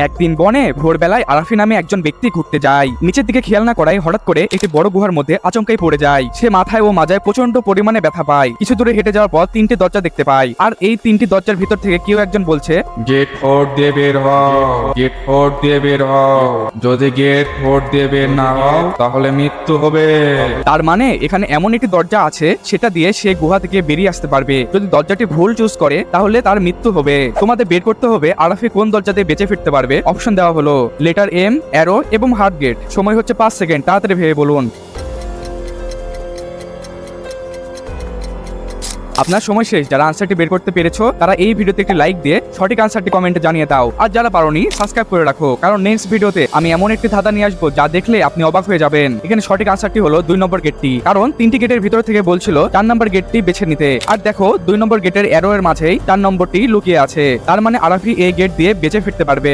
একদিন বনে ভোরবেলায় আরাফি নামে একজন ব্যক্তি ঘুরতে যায়। নিচের দিকে খেয়াল না করায় হঠাৎ করে একটি বড় গুহার মধ্যে আচমকাই পড়ে যায়। সে মাথায় ও মাজায় প্রচন্ড পরিমাণে ব্যথা পায়। কিছু দূরে হেঁটে যাওয়ার পর তিনটি দরজা দেখতে পায়, আর এই তিনটি দরজার ভিতর থেকে কেউ একজন বলছে, গেট ফোর দিয়ে বের হও, গেট ফোর দিয়ে বের হও। যদি গেট ফোর দিয়ে বের না হও তাহলে মৃত্যু হবে। তার মানে এখানে এমন একটি দরজা আছে, সেটা দিয়ে সে গুহা থেকে বেরিয়ে আসতে পারবে। যদি দরজাটি ভুল চুজ করে তাহলে তার মৃত্যু হবে। তোমাদের বের করতে হবে আরাফি কোন দরজাতে বেঁচে ফিরতে পারবে। অপশন দেওয়া হলো লেটার এম, অ্যারো এবং হার্ট গেট। সময় হচ্ছে 5 সেকেন্ড, তাড়াতাড়ি ভেবে বলুন। আপনার সময় শেষ। যারা আনসারটি বের করতে পেরেছো তারা এই ভিডিওতে একটি লাইক দিয়ে সঠিক আনসারটি কমেন্টে জানিয়ে দাও। আর যারা পারোনি সাবস্ক্রাইব করে রাখো, কারণ নেক্সট ভিডিওতে আমি এমন একটি ধাঁধা নিয়ে আসবো যা দেখলে আপনি অবাক হয়ে যাবেন। এখানে সঠিক আনসারটি হলো 2 নম্বর গেটটি, কারণ 3টি গেটের ভিতর থেকে বলছিল 4 নম্বর গেটটি বেছে নিতে। আর দেখো 2 নম্বর গেটের অ্যারো এর মাঝেই 4 নম্বরটি লুকিয়ে আছে। তার মানে আরাফি এই গেট দিয়ে বেঁচে ফিরতে পারবে।